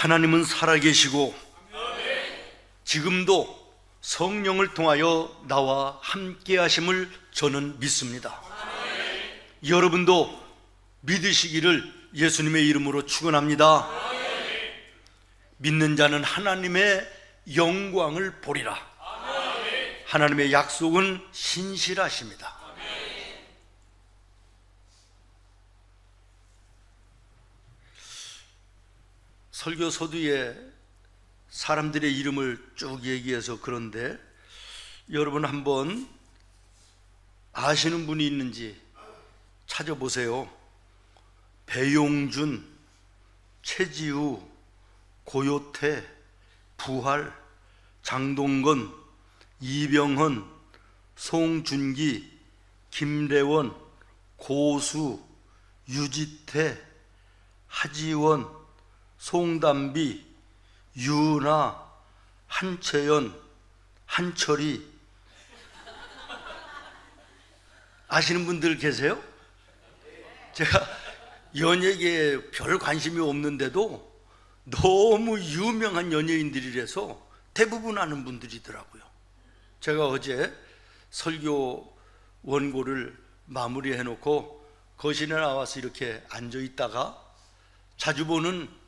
하나님은 살아계시고 지금도 성령을 통하여 나와 함께 하심을 저는 믿습니다. 여러분도 믿으시기를 예수님의 이름으로 축원합니다. 믿는 자는 하나님의 영광을 보리라. 하나님의 약속은 신실하십니다. 설교 서두에 사람들의 이름을 쭉 얘기해서 그런데 여러분 한번 아시는 분이 있는지 찾아보세요. 배용준, 최지우, 고요태, 부활, 장동건, 이병헌, 송준기, 김래원, 고수, 유지태, 하지원, 송담비, 유나, 한채연, 한철이. 아시는 분들 계세요? 제가 연예계에 별 관심이 없는데도 너무 유명한 연예인들이라서 대부분 아는 분들이더라고요. 제가 어제 설교 원고를 마무리해 놓고 거실에 나와서 이렇게 앉아 있다가 자주 보는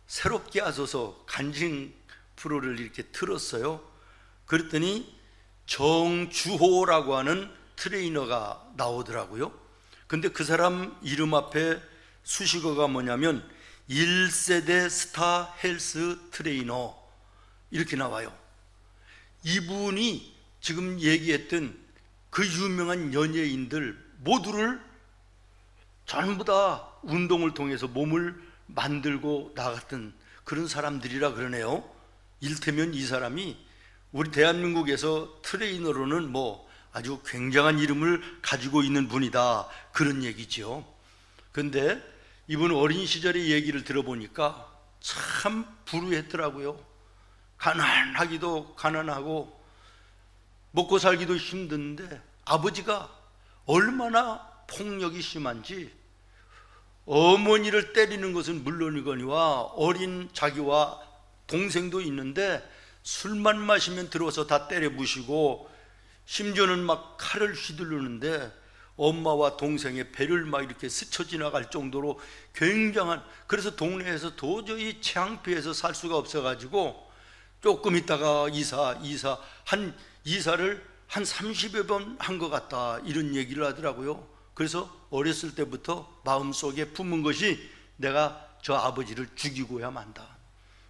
새롭게 하소서 간증 프로를 이렇게 틀었어요. 그랬더니 정주호라고 하는 트레이너가 나오더라고요. 근데 그 사람 이름 앞에 수식어가 뭐냐면 1세대 스타 헬스 트레이너 이렇게 나와요. 이분이 지금 얘기했던 그 유명한 연예인들 모두를 전부 다 운동을 통해서 몸을 만들고 나갔던 그런 사람들이라 그러네요. 이를테면 이 사람이 우리 대한민국에서 트레이너로는 뭐 아주 굉장한 이름을 가지고 있는 분이다, 그런 얘기죠. 근데 이분 어린 시절의 얘기를 들어보니까 참 불우했더라고요. 가난하기도 가난하고 먹고 살기도 힘든데 아버지가 얼마나 폭력이 심한지 어머니를 때리는 것은 물론이거니와 어린 자기와 동생도 있는데 술만 마시면 들어와서 다 때려 부시고 심지어는 막 칼을 휘두르는데 엄마와 동생의 배를 막 이렇게 스쳐 지나갈 정도로 굉장한, 그래서 동네에서 도저히 창피해서 살 수가 없어가지고 조금 있다가 이사를 한 30여 번 한 것 같다, 이런 얘기를 하더라고요. 그래서 어렸을 때부터 마음속에 품은 것이 내가 저 아버지를 죽이고야 만다,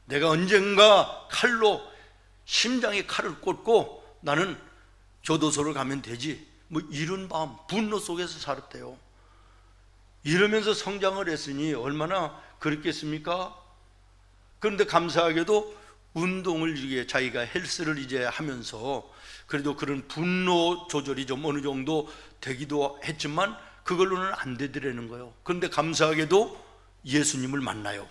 내가 언젠가 칼로 심장에 칼을 꽂고 나는 교도소를 가면 되지, 뭐 이런 마음, 분노 속에서 살았대요. 이러면서 성장을 했으니 얼마나 그랬겠습니까? 그런데 감사하게도 운동을 이제 자기가 헬스를 이제 하면서 그래도 그런 분노 조절이 좀 어느 정도 되기도 했지만 그걸로는 안 되더라는 거예요. 그런데 감사하게도 예수님을 만나요.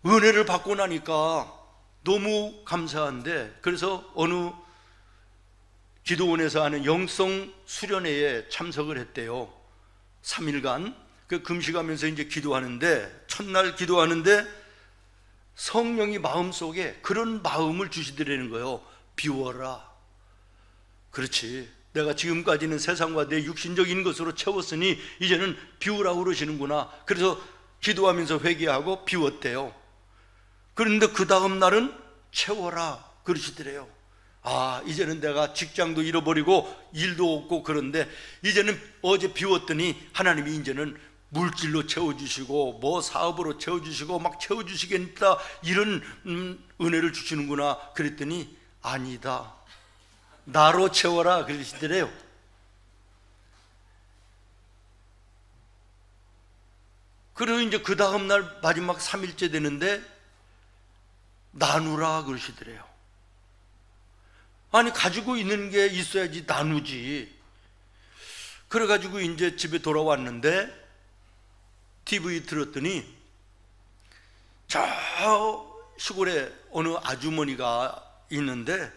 은혜를 받고 나니까 너무 감사한데, 그래서 어느 기도원에서 하는 영성 수련회에 참석을 했대요. 3일간 그 금식하면서 이제 기도하는데, 첫날 기도하는데 성령이 마음속에 그런 마음을 주시더라는 거예요. 비워라. 그렇지, 내가 지금까지는 세상과 내 육신적인 것으로 채웠으니 이제는 비우라고 그러시는구나. 그래서 기도하면서 회개하고 비웠대요. 그런데 그 다음 날은 채워라 그러시더래요. 아, 이제는 내가 직장도 잃어버리고 일도 없고 그런데 이제는 어제 비웠더니 하나님이 이제는 물질로 채워주시고 뭐 사업으로 채워주시고 막 채워주시겠다, 이런 은혜를 주시는구나. 그랬더니 아니다, 나로 채워라 그러시더래요. 그리고 이제 그 다음 날 마지막 3일째 되는데 나누라 그러시더래요. 아니, 가지고 있는 게 있어야지 나누지. 그래가지고 이제 집에 돌아왔는데 TV 들었더니 저 시골에 어느 아주머니가 있는데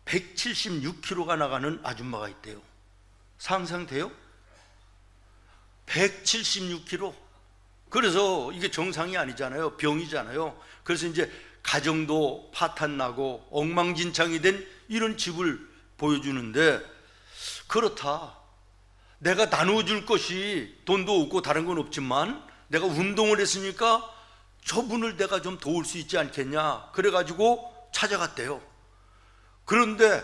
176kg가 나가는 아줌마가 있대요. 상상돼요? 176kg. 그래서 이게 정상이 아니잖아요. 병이잖아요. 그래서 이제 가정도 파탄나고 엉망진창이 된 이런 집을 보여주는데, 그렇다. 내가 나누어줄 것이 돈도 없고 다른 건 없지만 내가 운동을 했으니까 저분을 내가 좀 도울 수 있지 않겠냐. 그래가지고 찾아갔대요. 그런데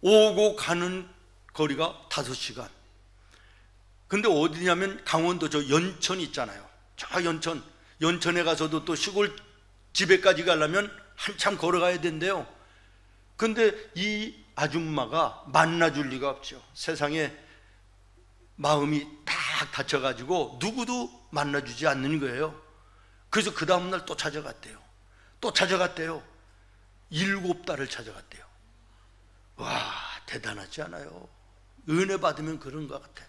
오고 가는 거리가 5시간. 근데 어디냐면 강원도 저 연천 있잖아요. 저 연천에 가서도 또 시골 집에까지 가려면 한참 걸어가야 된대요. 근데 이 아줌마가 만나줄 리가 없죠. 세상에 마음이 딱 다쳐가지고 누구도 만나주지 않는 거예요. 그래서 그 다음날 또 찾아갔대요. 7달을 찾아갔대요. 와, 대단하지 않아요? 은혜 받으면 그런 것 같아.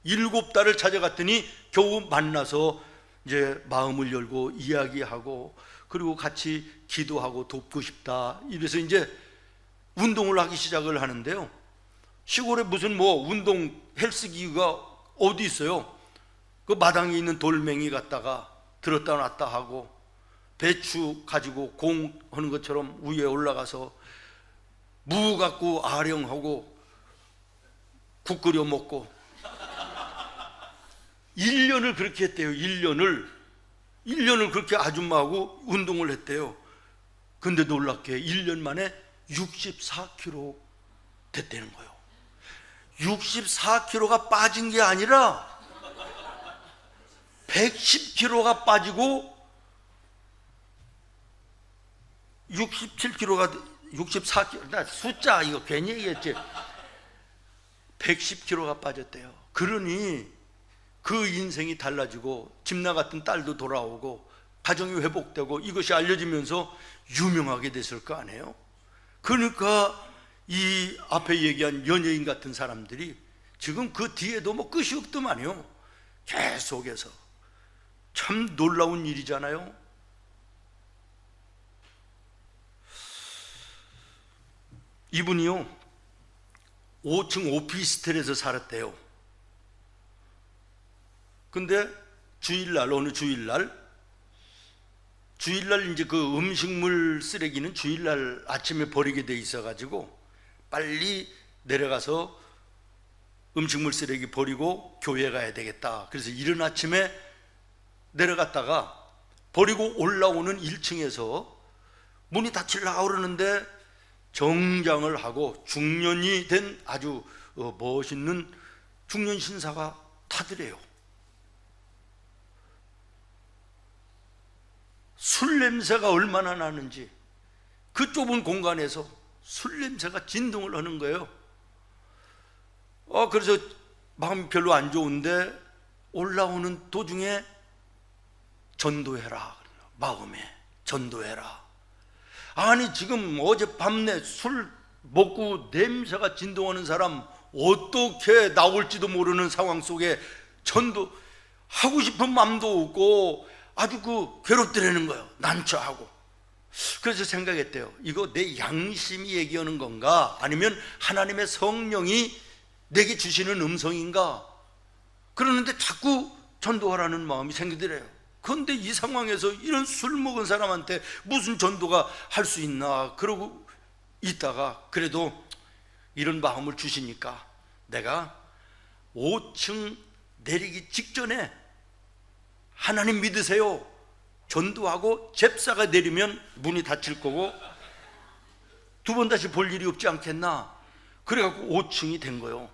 7달을 찾아갔더니 겨우 만나서 이제 마음을 열고 이야기하고, 그리고 같이 기도하고 돕고 싶다. 이래서 이제 운동을 하기 시작을 하는데요. 시골에 무슨 뭐 운동 헬스기구가 어디 있어요? 그 마당에 있는 돌멩이 갖다가 들었다 놨다 하고, 배추 가지고 공 하는 것처럼 위에 올라가서 무 갖고 아령하고 국 끓여 먹고 1년을 그렇게 했대요. 1년을 그렇게 아줌마하고 운동을 했대요. 근데 놀랍게 1년 만에 64kg 됐다는 거예요. 64kg가 빠진 게 아니라 110kg가 빠지고 64kg, 나 숫자 이거 괜히 얘기했지. 110kg가 빠졌대요. 그러니 그 인생이 달라지고 집 나갔던 딸도 돌아오고 가정이 회복되고 이것이 알려지면서 유명하게 됐을 거 아니에요? 그러니까 이 앞에 얘기한 연예인 같은 사람들이 지금 그 뒤에도 뭐 끝이 없더만요. 계속해서. 참 놀라운 일이잖아요. 이분이요 5층 오피스텔에서 살았대요. 근데 주일날, 어느 주일날 이제 그 음식물 쓰레기는 주일날 아침에 버리게 돼 있어가지고 빨리 내려가서 음식물 쓰레기 버리고 교회 가야 되겠다. 그래서 이른 아침에 내려갔다가 버리고 올라오는 1층에서 문이 닫히려고 그러는데 정장을 하고 중년이 된 아주 멋있는 중년 신사가 타더래요. 술 냄새가 얼마나 나는지 그 좁은 공간에서 술 냄새가 진동을 하는 거예요. 그래서 마음이 별로 안 좋은데 올라오는 도중에 전도해라. 마음에 전도해라. 아니 지금 어젯밤에 술 먹고 냄새가 진동하는 사람 어떻게 나올지도 모르는 상황 속에 전도하고 싶은 마음도 없고 아주 괴롭더라는 거예요. 난처하고. 그래서 생각했대요. 이거 내 양심이 얘기하는 건가? 아니면 하나님의 성령이 내게 주시는 음성인가? 그러는데 자꾸 전도하라는 마음이 생기더래요. 그런데 이 상황에서 이런 술 먹은 사람한테 무슨 전도가 할 수 있나? 그러고 있다가 그래도 이런 마음을 주시니까 내가 5층 내리기 직전에 하나님 믿으세요. 전도하고 잽싸가 내리면 문이 닫힐 거고 2번 다시 볼 일이 없지 않겠나? 그래갖고 5층이 된 거예요.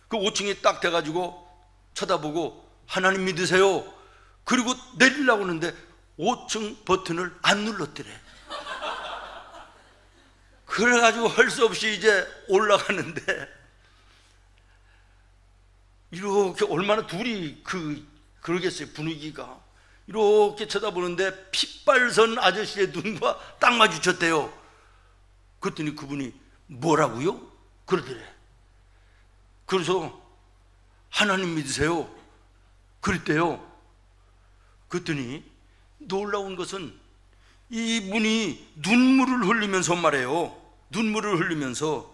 그 5층이 딱 돼가지고 쳐다보고 하나님 믿으세요. 그리고 내리려고 하는데 5층 버튼을 안 눌렀더래. 그래가지고 할 수 없이 이제 올라가는데 이렇게 얼마나 둘이 그러겠어요. 분위기가 이렇게 쳐다보는데 핏발선 아저씨의 눈과 딱 마주쳤대요. 그랬더니 그분이 뭐라고요? 그러더래. 그래서 하나님 믿으세요. 그랬대요. 그랬더니 놀라운 것은 이분이 눈물을 흘리면서 말해요. 눈물을 흘리면서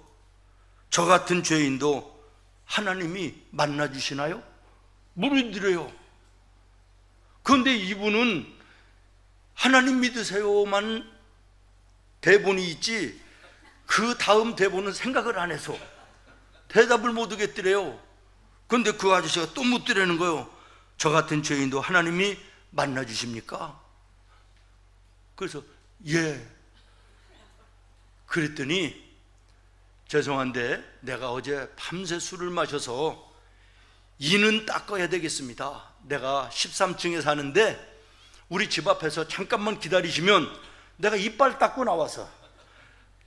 저 같은 죄인도 하나님이 만나주시나요? 물어드려요. 그런데 이분은 하나님 믿으세요만 대본이 있지 그 다음 대본은 생각을 안 해서 대답을 못 하겠더래요. 그런데 그 아저씨가 또 묻더라는 거예요. 저 같은 죄인도 하나님이 만나주십니까? 그래서 예. 그랬더니 죄송한데 내가 어제 밤새 술을 마셔서 이는 닦아야 되겠습니다. 내가 13층에 사는데 우리 집 앞에서 잠깐만 기다리시면 내가 이빨 닦고 나와서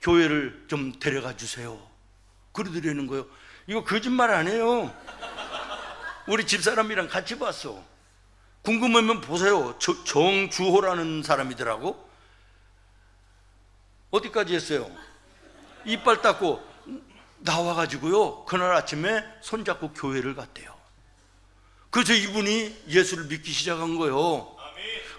교회를 좀 데려가 주세요. 그러더라는 거예요. 이거 거짓말 안 해요. 우리 집사람이랑 같이 봤어. 궁금하면 보세요. 정주호라는 사람이더라고. 어디까지 했어요? 이빨 닦고 나와가지고요, 그날 아침에 손잡고 교회를 갔대요. 그래서 이분이 예수를 믿기 시작한 거예요.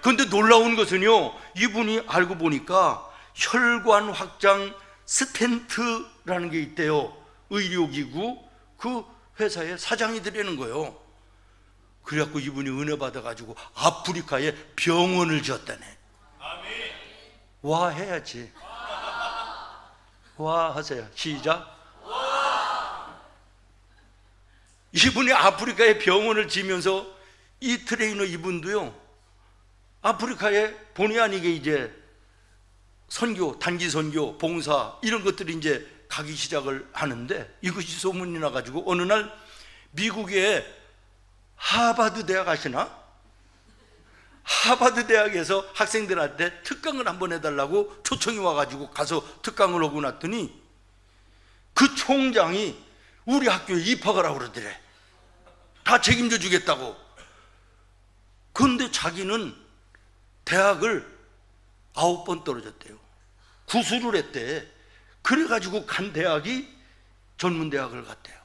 그런데 놀라운 것은요, 이분이 알고 보니까 혈관 확장 스텐트라는 게 있대요. 의료기구 그 회사의 사장이 되려는 거예요. 그래갖고 이분이 은혜 받아가지고 아프리카에 병원을 지었다네. 와 해야지. 와 하세요. 시작. 이분이 아프리카에 병원을 지면서 이 트레이너 이분도요, 아프리카에 본의 아니게 이제 선교, 단기 선교, 봉사 이런 것들이 이제 가기 시작을 하는데 이것이 소문이 나가지고 어느 날 미국의 하버드 대학 아시나? 하버드 대학에서 학생들한테 특강을 한번 해달라고 초청이 와가지고 가서 특강을 하고 났더니 그 총장이 우리 학교에 입학을 하고 그러더래. 다 책임져 주겠다고. 그런데 자기는 대학을 9번 떨어졌대요. 구수를 했대. 그래가지고 간 대학이 전문대학을 갔대요.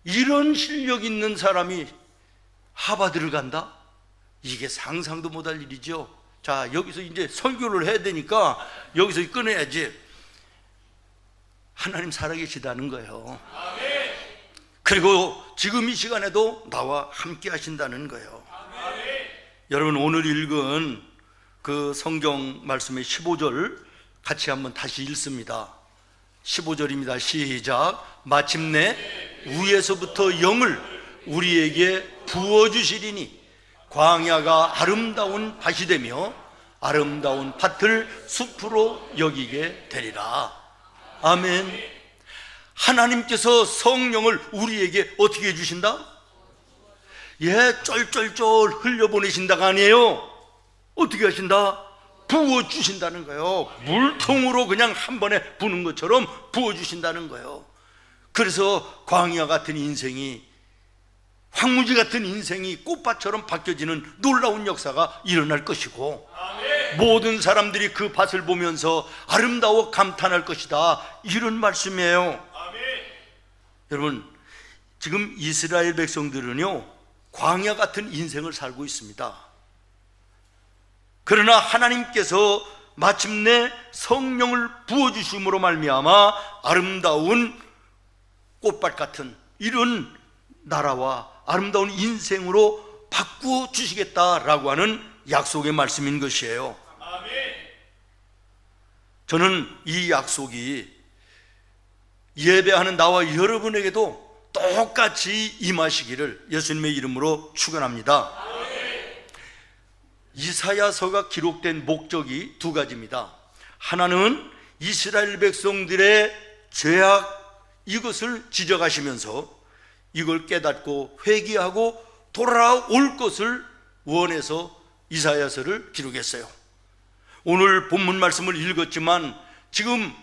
이런 실력 있는 사람이 하버드를 간다? 이게 상상도 못할 일이죠. 자, 여기서 이제 설교를 해야 되니까 여기서 끊어야지. 하나님 살아계시다는 거예요. 그리고 지금 이 시간에도 나와 함께 하신다는 거예요. 여러분, 오늘 읽은 그 성경 말씀의 15절 같이 한번 다시 읽습니다. 15절입니다. 시작. 마침내 위에서부터 영을 우리에게 부어주시리니 광야가 아름다운 밭이 되며 아름다운 밭을 숲으로 여기게 되리라. 아멘. 하나님께서 성령을 우리에게 어떻게 해주신다? 예, 쩔쩔쩔 흘려보내신다가 아니에요. 어떻게 하신다? 부어주신다는 거예요. 물통으로 그냥 한 번에 부는 것처럼 부어주신다는 거예요. 그래서 광야 같은 인생이, 황무지 같은 인생이 꽃밭처럼 바뀌어지는 놀라운 역사가 일어날 것이고, 모든 사람들이 그 밭을 보면서 아름다워 감탄할 것이다, 이런 말씀이에요. 여러분, 지금 이스라엘 백성들은요, 광야 같은 인생을 살고 있습니다. 그러나 하나님께서 마침내 성령을 부어주심으로 말미암아 아름다운 꽃밭 같은 이런 나라와 아름다운 인생으로 바꾸어 주시겠다라고 하는 약속의 말씀인 것이에요. 저는 이 약속이 예배하는 나와 여러분에게도 똑같이 임하시기를 예수님의 이름으로 축원합니다. 이사야서가 기록된 목적이 두 가지입니다. 하나는 이스라엘 백성들의 죄악, 이것을 지적하시면서 이걸 깨닫고 회개하고 돌아올 것을 원해서 이사야서를 기록했어요. 오늘 본문 말씀을 읽었지만 지금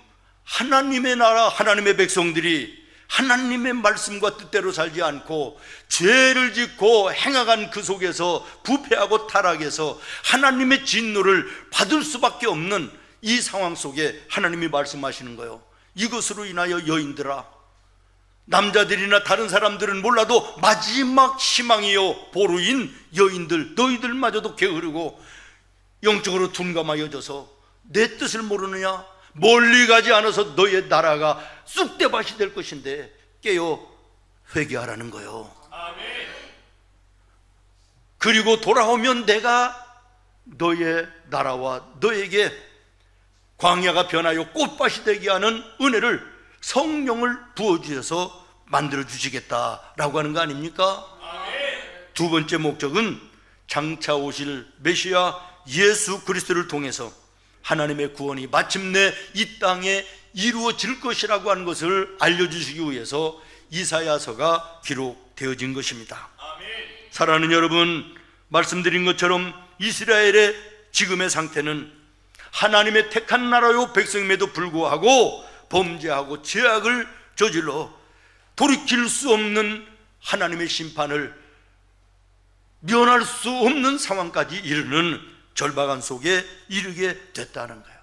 하나님의 나라, 하나님의 백성들이 하나님의 말씀과 뜻대로 살지 않고 죄를 짓고 행하간 그 속에서 부패하고 타락해서 하나님의 진노를 받을 수밖에 없는 이 상황 속에 하나님이 말씀하시는 거예요. 이것으로 인하여 여인들아, 남자들이나 다른 사람들은 몰라도 마지막 희망이요 보루인 여인들, 너희들마저도 게으르고 영적으로 둔감하여져서 내 뜻을 모르느냐? 멀리 가지 않아서 너의 나라가 쑥대밭이 될 것인데 깨어 회개하라는 거예요. 그리고 돌아오면 내가 너의 나라와 너에게 광야가 변하여 꽃밭이 되게 하는 은혜를, 성령을 부어주셔서 만들어주시겠다라고 하는 거 아닙니까? 두 번째 목적은 장차 오실 메시아 예수 그리스도를 통해서 하나님의 구원이 마침내 이 땅에 이루어질 것이라고 하는 것을 알려주시기 위해서 이사야서가 기록되어진 것입니다. 사랑하는 여러분, 말씀드린 것처럼 이스라엘의 지금의 상태는 하나님의 택한 나라요 백성임에도 불구하고 범죄하고 죄악을 저질러 돌이킬 수 없는 하나님의 심판을 면할 수 없는 상황까지 이르는 절박한 속에 이르게 됐다는 거예요.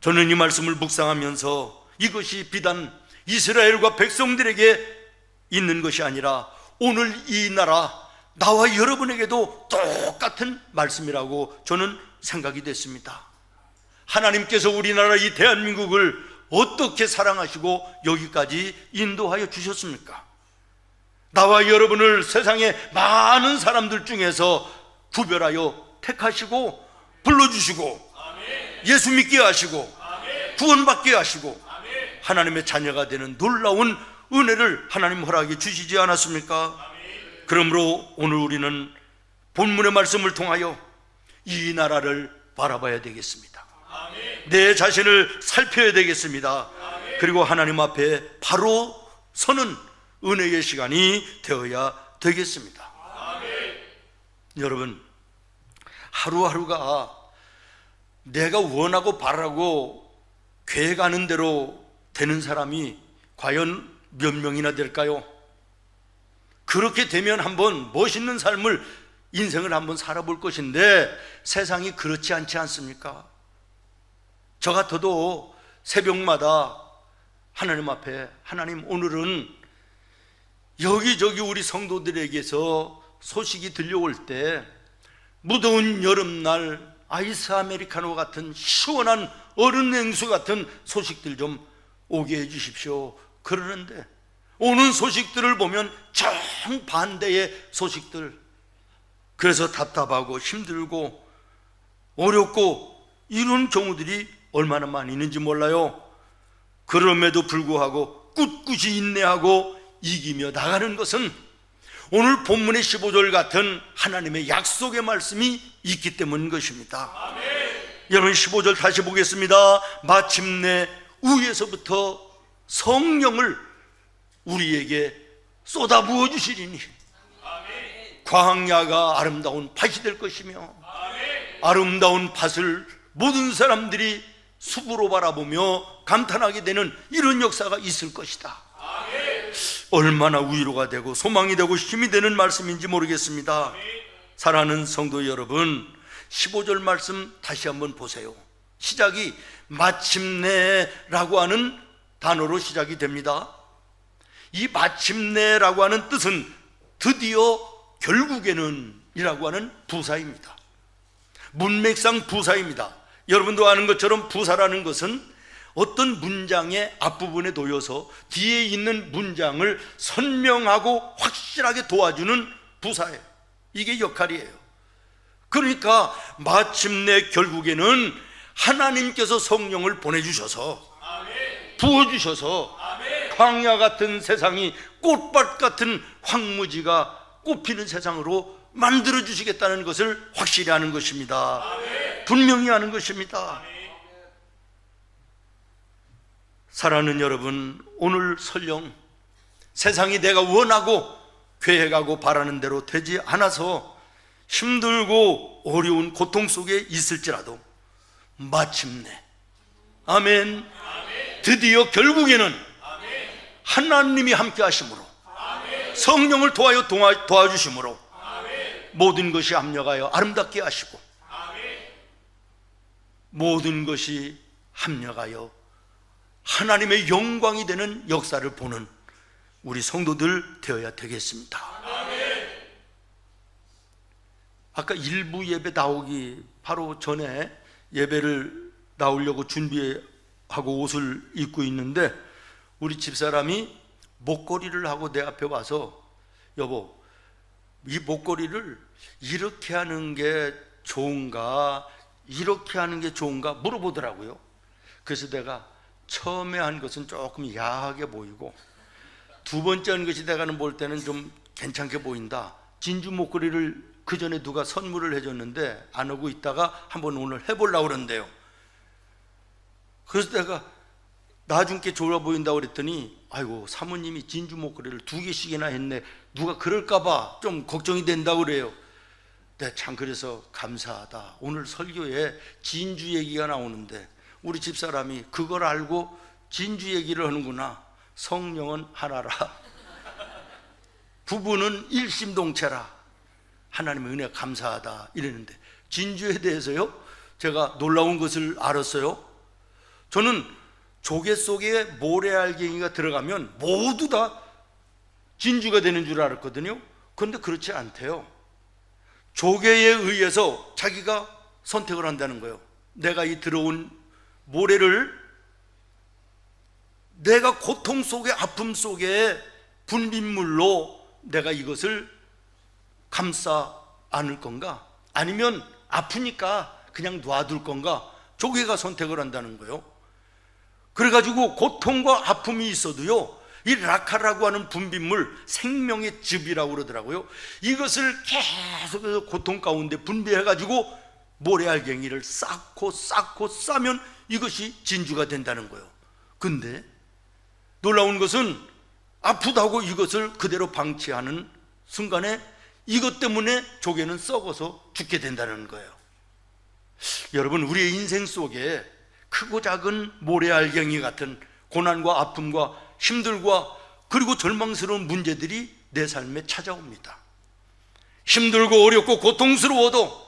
저는 이 말씀을 묵상하면서 이것이 비단 이스라엘과 백성들에게 있는 것이 아니라 오늘 이 나라, 나와 여러분에게도 똑같은 말씀이라고 저는 생각이 됐습니다. 하나님께서 우리나라 이 대한민국을 어떻게 사랑하시고 여기까지 인도하여 주셨습니까? 나와 여러분을 세상의 많은 사람들 중에서 구별하여 택하시고 불러주시고 예수 믿게 하시고 구원받게 하시고 하나님의 자녀가 되는 놀라운 은혜를 하나님 허락해 주시지 않았습니까? 그러므로 오늘 우리는 본문의 말씀을 통하여 이 나라를 바라봐야 되겠습니다. 내 자신을 살펴야 되겠습니다. 그리고 하나님 앞에 바로 서는 은혜의 시간이 되어야 되겠습니다. 여러분, 하루하루가 내가 원하고 바라고 계획하는 대로 되는 사람이 과연 몇 명이나 될까요? 그렇게 되면 한번 멋있는 삶을, 인생을 한번 살아볼 것인데 세상이 그렇지 않지 않습니까? 저 같아도 새벽마다 하나님 앞에, 하나님, 오늘은 여기저기 우리 성도들에게서 소식이 들려올 때 무더운 여름날 아이스 아메리카노 같은 시원한 얼음 냉수 같은 소식들 좀 오게 해주십시오 그러는데 오는 소식들을 보면 정반대의 소식들, 그래서 답답하고 힘들고 어렵고 이런 경우들이 얼마나 많이 있는지 몰라요. 그럼에도 불구하고 꿋꿋이 인내하고 이기며 나가는 것은 오늘 본문의 15절 같은 하나님의 약속의 말씀이 있기 때문인 것입니다. 여러분, 15절 다시 보겠습니다. 마침내 위에서부터 성령을 우리에게 쏟아부어 주시리니 광야가 아름다운 밭이 될 것이며 아름다운 밭을 모든 사람들이 숲으로 바라보며 감탄하게 되는 이런 역사가 있을 것이다. 얼마나 위로가 되고 소망이 되고 힘이 되는 말씀인지 모르겠습니다. 사랑하는 성도 여러분, 15절 말씀 다시 한번 보세요. 시작이 마침내라고 하는 단어로 시작이 됩니다. 이 마침내라고 하는 뜻은 드디어 결국에는 이라고 하는 부사입니다. 문맥상 부사입니다. 여러분도 아는 것처럼 부사라는 것은 어떤 문장의 앞부분에 놓여서 뒤에 있는 문장을 선명하고 확실하게 도와주는 부사예요. 이게 역할이에요. 그러니까 마침내 결국에는 하나님께서 성령을 보내주셔서 부어주셔서 광야 같은 세상이 꽃밭 같은 황무지가 꽃피는 세상으로 만들어주시겠다는 것을 확실히 하는 것입니다. 분명히 하는 것입니다. 사랑하는 여러분, 오늘 설령 세상이 내가 원하고 계획하고 바라는 대로 되지 않아서 힘들고 어려운 고통 속에 있을지라도 마침내, 아멘, 드디어 결국에는 하나님이 함께 하심으로 성령을 도와주심으로 모든 것이 합력하여 아름답게 하시고 모든 것이 합력하여 하나님의 영광이 되는 역사를 보는 우리 성도들 되어야 되겠습니다. 아까 일부 예배 나오기 바로 전에 예배를 나오려고 준비하고 옷을 입고 있는데 우리 집사람이 목걸이를 하고 내 앞에 와서 여보, 이 목걸이를 이렇게 하는 게 좋은가, 이렇게 하는 게 좋은가 물어보더라고요. 그래서 내가 처음에 한 것은 조금 야하게 보이고, 두 번째 한 것이 내가는 볼 때는 좀 괜찮게 보인다. 진주 목걸이를 그 전에 누가 선물을 해줬는데 안 하고 있다가 한번 오늘 해보려고 그러는데요. 그래서 내가 나중에 좋아 보인다고 그랬더니, 아이고 사모님이 진주 목걸이를 2개씩이나 했네, 누가 그럴까봐 좀 걱정이 된다고 그래요. 네, 참 그래서 감사하다. 오늘 설교에 진주 얘기가 나오는데 우리 집사람이 그걸 알고 진주 얘기를 하는구나. 성령은 하나라, 부부는 일심동체라, 하나님의 은혜 감사하다 이랬는데, 진주에 대해서요 제가 놀라운 것을 알았어요. 저는 조개 속에 모래알갱이가 들어가면 모두 다 진주가 되는 줄 알았거든요. 그런데 그렇지 않대요. 조개에 의해서 자기가 선택을 한다는 거예요. 내가 이 들어온 모래를 내가 고통 속에, 아픔 속에 분비물로 내가 이것을 감싸 안을 건가, 아니면 아프니까 그냥 놔둘 건가, 조개가 선택을 한다는 거예요. 그래가지고 고통과 아픔이 있어도요, 이 라카라고 하는 분비물, 생명의 즙이라고 그러더라고요. 이것을 계속해서 고통 가운데 분비해가지고 모래알갱이를 쌓고 싸면 이것이 진주가 된다는 거예요. 근데 놀라운 것은 아프다고 이것을 그대로 방치하는 순간에 이것 때문에 조개는 썩어서 죽게 된다는 거예요. 여러분, 우리의 인생 속에 크고 작은 모래알갱이 같은 고난과 아픔과 힘들과 그리고 절망스러운 문제들이 내 삶에 찾아옵니다. 힘들고 어렵고 고통스러워도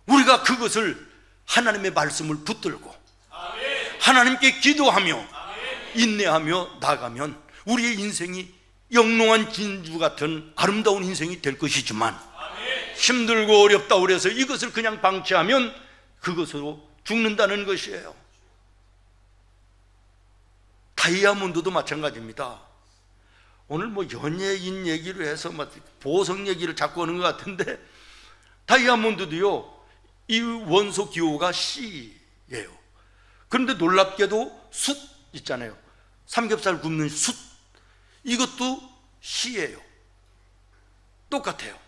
우리가 그것을 하나님의 말씀을 붙들고 하나님께 기도하며 인내하며 나가면 우리의 인생이 영롱한 진주 같은 아름다운 인생이 될 것이지만, 힘들고 어렵다 그래서 이것을 그냥 방치하면 그것으로 죽는다는 것이에요. 다이아몬드도 마찬가지입니다. 오늘 뭐 연예인 얘기로 해서 보석 얘기를 자꾸 하는 것 같은데, 다이아몬드도요 이 원소 기호가 C예요. 그런데 놀랍게도 숯 있잖아요, 삼겹살 굽는 숯, 이것도 C예요. 똑같아요.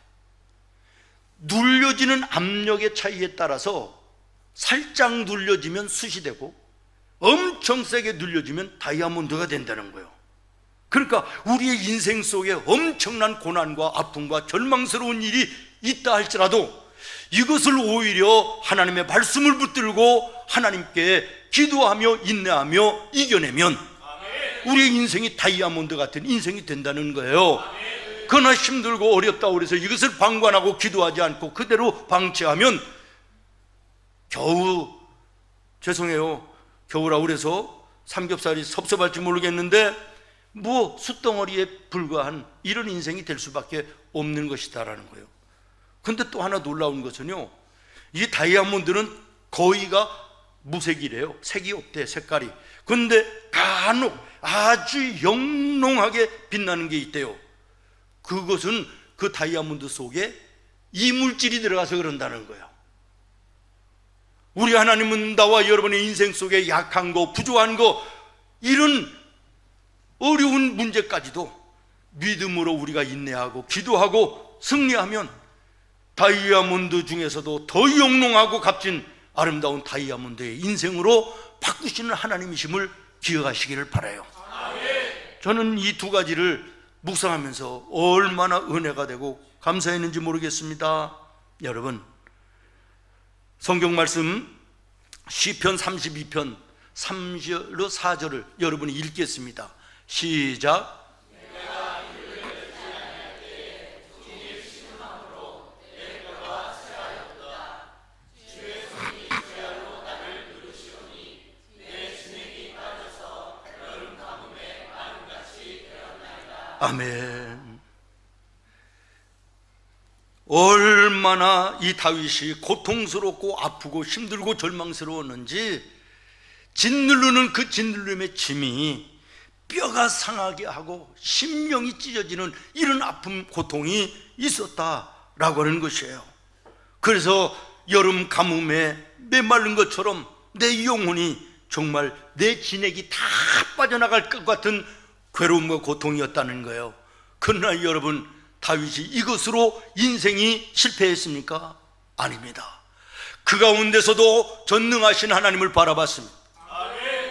눌려지는 압력의 차이에 따라서 살짝 눌려지면 숯이 되고 엄청 세게 눌려지면 다이아몬드가 된다는 거예요. 그러니까 우리의 인생 속에 엄청난 고난과 아픔과 절망스러운 일이 있다 할지라도 이것을 오히려 하나님의 말씀을 붙들고 하나님께 기도하며 인내하며 이겨내면 우리의 인생이 다이아몬드 같은 인생이 된다는 거예요. 그러나 힘들고 어렵다고 그래서 이것을 방관하고 기도하지 않고 그대로 방치하면 겨우, 죄송해요, 겨우라고 그래서 삼겹살이 섭섭할지 모르겠는데 뭐 숯덩어리에 불과한 이런 인생이 될 수밖에 없는 것이다라는 거예요. 근데 또 하나 놀라운 것은요, 이 다이아몬드는 거의가 무색이래요. 색이 없대, 색깔이. 근데 간혹 아주 영롱하게 빛나는 게 있대요. 그것은 그 다이아몬드 속에 이물질이 들어가서 그런다는 거예요. 우리 하나님은 나와 여러분의 인생 속에 약한 거, 부족한 거, 이런 어려운 문제까지도 믿음으로 우리가 인내하고 기도하고 승리하면 다이아몬드 중에서도 더 영롱하고 값진 아름다운 다이아몬드의 인생으로 바꾸시는 하나님이심을 기억하시기를 바라요. 저는 이 두 가지를 묵상하면서 얼마나 은혜가 되고 감사했는지 모르겠습니다. 여러분, 성경 말씀 시편 32편 3절로 4절을 여러분이 읽겠습니다. 시작. 아멘. 얼마나 이 다윗이 고통스럽고 아프고 힘들고 절망스러웠는지, 짓누르는 그 짓누름의 짐이 뼈가 상하게 하고 심령이 찢어지는 이런 아픔, 고통이 있었다라고 하는 것이에요. 그래서 여름 가뭄에 메마른 것처럼 내 영혼이 정말 내 진액이 다 빠져나갈 것 같은 괴로움과 고통이었다는 거예요. 그러나 여러분, 다윗이 이것으로 인생이 실패했습니까? 아닙니다. 그 가운데서도 전능하신 하나님을 바라봤습니다.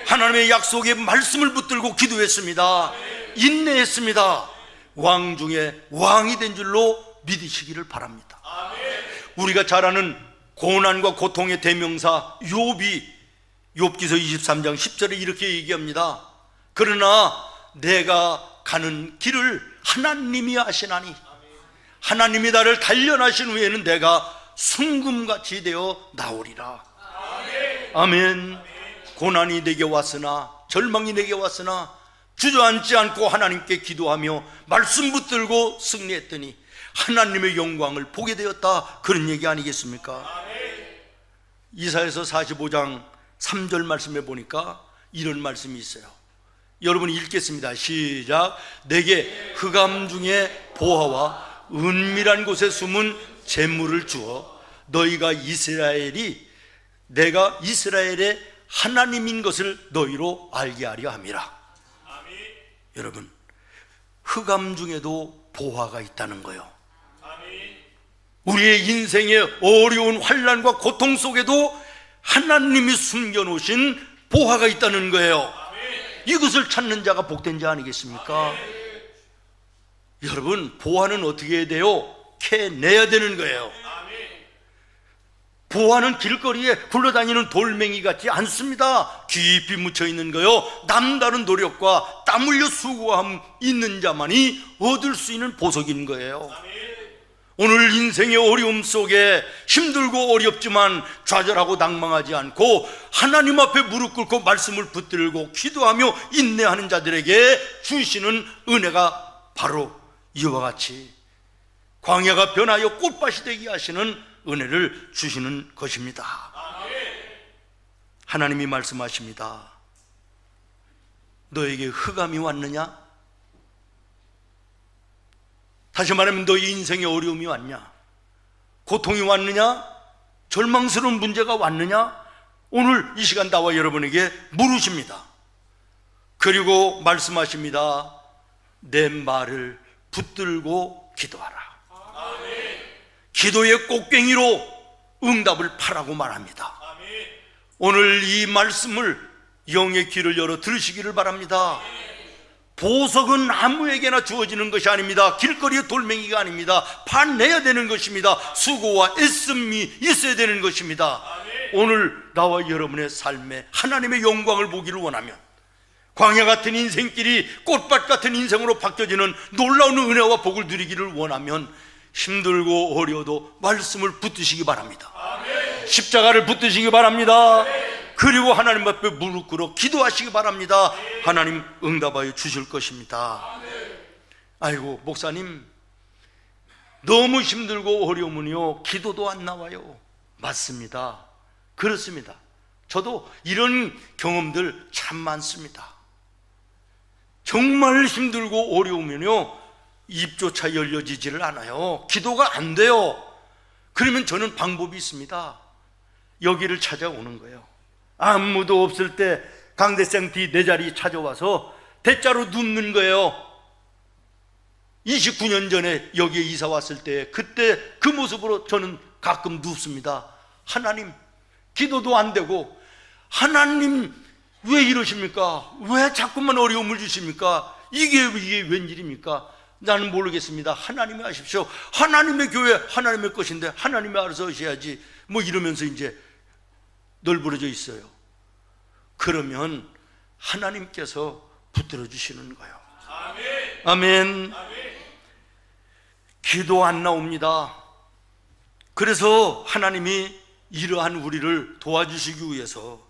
하나님의 약속의 말씀을 붙들고 기도했습니다. 인내했습니다. 왕 중에 왕이 된 줄로 믿으시기를 바랍니다. 우리가 잘 아는 고난과 고통의 대명사 욥이 욥기서 23장 10절에 이렇게 얘기합니다. 그러나 내가 가는 길을 하나님이 아시나니 하나님이 나를 단련하신 후에는 내가 순금같이 되어 나오리라. 아멘. 고난이 내게 왔으나, 절망이 내게 왔으나 주저앉지 않고 하나님께 기도하며 말씀 붙들고 승리했더니 하나님의 영광을 보게 되었다, 그런 얘기 아니겠습니까? 이사야서 45장 3절 말씀에 보니까 이런 말씀이 있어요. 여러분 읽겠습니다. 시작. 내게 흑암 중에 보화와 은밀한 곳에 숨은 재물을 주어 너희가 내가 이스라엘의 하나님인 것을 너희로 알게 하려 함이라. 여러분, 흑암 중에도 보화가 있다는 거예요. 우리의 인생의 어려운 환난과 고통 속에도 하나님이 숨겨놓으신 보화가 있다는 거예요. 이것을 찾는 자가 복된 자 아니겠습니까? 여러분, 보화는 어떻게 해야 돼요? 캐내야 되는 거예요. 보화는 길거리에 굴러다니는 돌멩이 같지 않습니다. 깊이 묻혀있는 거요, 남다른 노력과 땀 흘려 수고함 있는 자만이 얻을 수 있는 보석인 거예요. 오늘 인생의 어려움 속에 힘들고 어렵지만 좌절하고 낭망하지 않고 하나님 앞에 무릎 꿇고 말씀을 붙들고 기도하며 인내하는 자들에게 주시는 은혜가 바로 이와 같이 광야가 변하여 꽃밭이 되게 하시는 은혜를 주시는 것입니다. 하나님이 말씀하십니다. 너에게 흑암이 왔느냐? 다시 말하면 너희 인생에 어려움이 왔냐? 고통이 왔느냐? 절망스러운 문제가 왔느냐? 오늘 이 시간 나와 여러분에게 물으십니다. 그리고 말씀하십니다. 내 말을 붙들고 기도하라. 기도의 꽃괭이로 응답을 파라고 말합니다. 오늘 이 말씀을 영의 귀를 열어 들으시기를 바랍니다. 보석은 아무에게나 주어지는 것이 아닙니다. 길거리의 돌멩이가 아닙니다. 파내야 되는 것입니다. 수고와 애씀이 있어야 되는 것입니다. 오늘 나와 여러분의 삶에 하나님의 영광을 보기를 원하면, 광야 같은 인생길이 꽃밭 같은 인생으로 바뀌어지는 놀라운 은혜와 복을 누리기를 원하면 힘들고 어려워도 말씀을 붙드시기 바랍니다. 십자가를 붙드시기 바랍니다. 그리고 하나님 앞에 무릎 꿇어 기도하시기 바랍니다. 하나님 응답하여 주실 것입니다. 아이고 목사님, 너무 힘들고 어려우면요 기도도 안 나와요. 맞습니다. 그렇습니다. 저도 이런 경험들 참 많습니다. 정말 힘들고 어려우면요 입조차 열려지지를 않아요. 기도가 안 돼요. 그러면 저는 방법이 있습니다. 여기를 찾아오는 거예요. 아무도 없을 때 강대상 뒤 내 자리 찾아와서 대자로 눕는 거예요. 29년 전에 여기에 이사 왔을 때 그때 그 모습으로 저는 가끔 눕습니다. 하나님, 기도도 안 되고 하나님 왜 이러십니까? 왜 자꾸만 어려움을 주십니까? 이게 웬일입니까? 나는 모르겠습니다. 하나님이 하십시오. 하나님의 교회 하나님의 것인데 하나님이 알아서 하셔야지, 뭐 이러면서 이제 널브러져 있어요. 그러면 하나님께서 붙들어 주시는 거예요. 아멘. 기도 안 나옵니다. 그래서 하나님이 이러한 우리를 도와주시기 위해서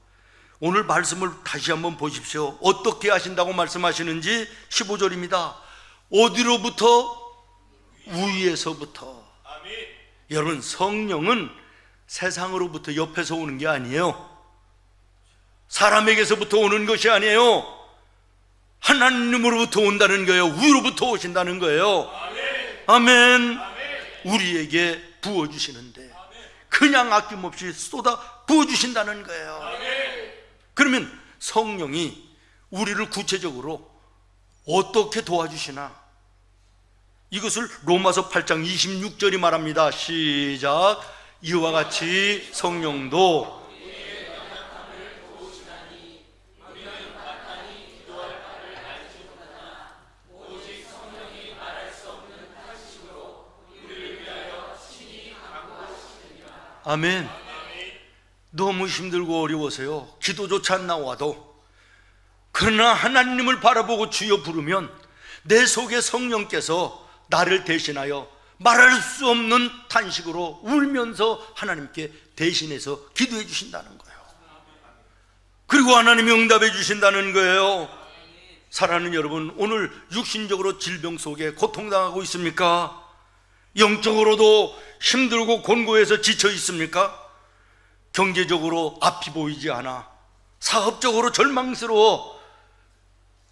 오늘 말씀을 다시 한번 보십시오. 어떻게 하신다고 말씀하시는지 15절입니다. 어디로부터? 위에서부터. 여러분, 성령은 세상으로부터 옆에서 오는 게 아니에요. 사람에게서부터 오는 것이 아니에요. 하나님으로부터 온다는 거예요. 위로부터 오신다는 거예요. 아멘. 우리에게 부어주시는데 그냥 아낌없이 쏟아 부어주신다는 거예요. 그러면 성령이 우리를 구체적으로 어떻게 도와주시나? 이것을 로마서 8장 26절이 말합니다. 시작. 이와 같이 성령도 아멘. 너무 힘들고 어려워서요, 기도조차 안 나와도, 그러나 하나님을 바라보고 주여 부르면 내 속에 성령께서 나를 대신하여 말할 수 없는 탄식으로 울면서 하나님께 대신해서 기도해 주신다는 거예요. 그리고 하나님이 응답해 주신다는 거예요. 사랑하는 여러분, 오늘 육신적으로 질병 속에 고통당하고 있습니까? 영적으로도 힘들고 곤고해서 지쳐 있습니까? 경제적으로 앞이 보이지 않아 사업적으로 절망스러워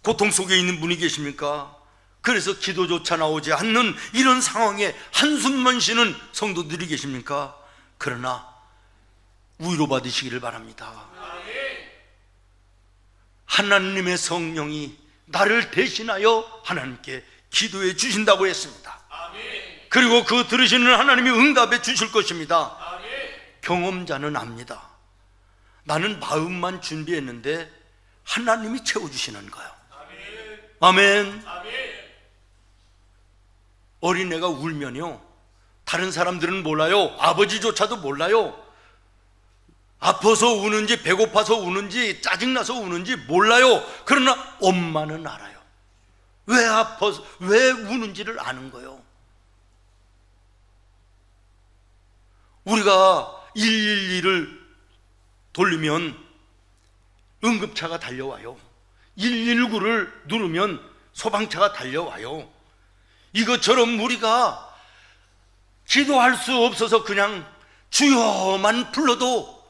고통 속에 있는 분이 계십니까? 그래서 기도조차 나오지 않는 이런 상황에 한숨만 쉬는 성도들이 계십니까? 그러나 위로받으시기를 바랍니다. 하나님의 성령이 나를 대신하여 하나님께 기도해 주신다고 했습니다. 그리고 그 들으시는 하나님이 응답해 주실 것입니다. 경험자는 압니다. 나는 마음만 준비했는데 하나님이 채워주시는 거예요. 아멘. 어린애가 울면요, 다른 사람들은 몰라요. 아버지조차도 몰라요. 아파서 우는지 배고파서 우는지 짜증나서 우는지 몰라요. 그러나 엄마는 알아요. 왜 아파서 왜 우는지를 아는 거예요. 우리가 112를 돌리면 응급차가 달려와요. 119를 누르면 소방차가 달려와요. 이것처럼 우리가 기도할 수 없어서 그냥 주여만 불러도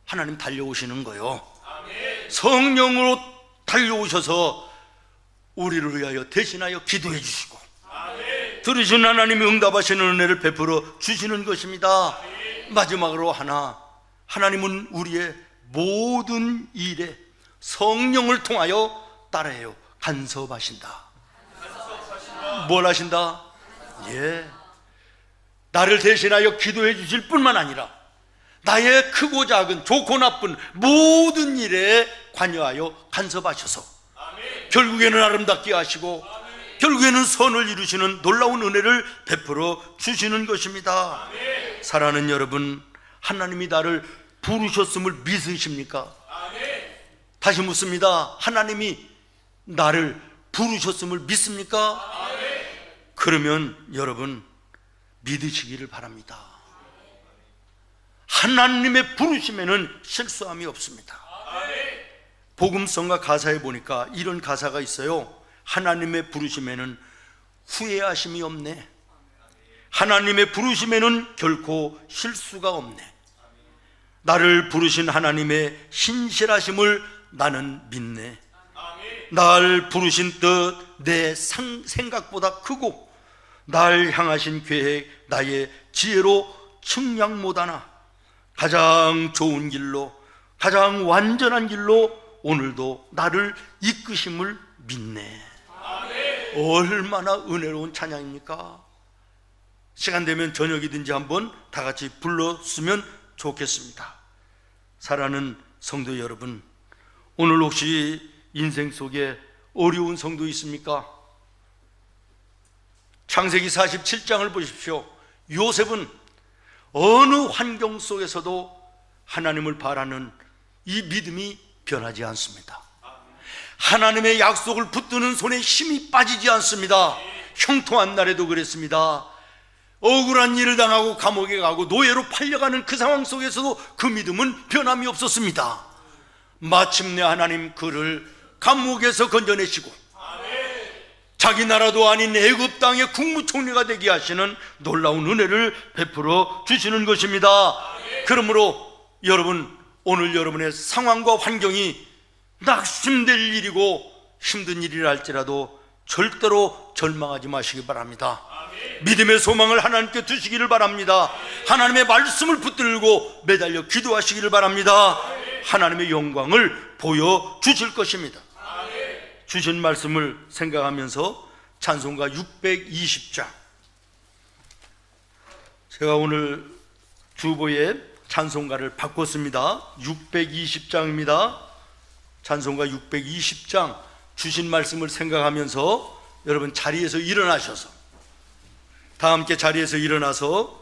하나님 달려오시는 거예요. 성령으로 달려오셔서 우리를 위하여 대신하여 기도해 주시고 들으신 하나님이 응답하시는 은혜를 베풀어 주시는 것입니다. 마지막으로 하나님은 우리의 모든 일에 성령을 통하여 따라해요. 간섭하신다. 뭘 하신다? 나를 대신하여 기도해 주실 뿐만 아니라 나의 크고 작은 좋고 나쁜 모든 일에 관여하여 간섭하셔서 결국에는 아름답게 하시고 결국에는 선을 이루시는 놀라운 은혜를 베풀어 주시는 것입니다. 사랑하는 여러분, 하나님이 나를 부르셨음을 믿으십니까? 다시 묻습니다. 하나님이 나를 부르셨음을 믿습니까? 그러면 여러분 믿으시기를 바랍니다. 하나님의 부르심에는 실수함이 없습니다. 복음성가 가사에 보니까 이런 가사가 있어요. 하나님의 부르심에는 후회하심이 없네. 하나님의 부르심에는 결코 실수가 없네. 나를 부르신 하나님의 신실하심을 나는 믿네. 날 부르신 뜻 내 생각보다 크고 날 향하신 계획 나의 지혜로 측량 못하나 가장 좋은 길로 가장 완전한 길로 오늘도 나를 이끄심을 믿네. 얼마나 은혜로운 찬양입니까? 시간 되면 저녁이든지 한번 다 같이 불렀으면 좋겠습니다. 사랑하는 성도 여러분, 오늘 혹시 인생 속에 어려운 성도 있습니까? 창세기 47장을 보십시오. 요셉은 어느 환경 속에서도 하나님을 바라는 이 믿음이 변하지 않습니다. 하나님의 약속을 붙드는 손에 힘이 빠지지 않습니다. 형통한 날에도 그랬습니다. 억울한 일을 당하고 감옥에 가고 노예로 팔려가는 그 상황 속에서도 그 믿음은 변함이 없었습니다. 마침내 하나님 그를 감옥에서 건져내시고 자기 나라도 아닌 애굽 땅의 국무총리가 되게 하시는 놀라운 은혜를 베풀어 주시는 것입니다. 그러므로 여러분, 오늘 여러분의 상황과 환경이 낙심될 일이고 힘든 일이라 할지라도 절대로 절망하지 마시기 바랍니다. 믿음의 소망을 하나님께 두시기를 바랍니다. 하나님의 말씀을 붙들고 매달려 기도하시기를 바랍니다. 하나님의 영광을 보여주실 것입니다. 주신 말씀을 생각하면서 찬송가 620장, 제가 오늘 주보에 찬송가를 바꿨습니다. 620장입니다. 찬송가 620장 주신 말씀을 생각하면서 여러분 자리에서 일어나셔서 다 함께 자리에서 일어나서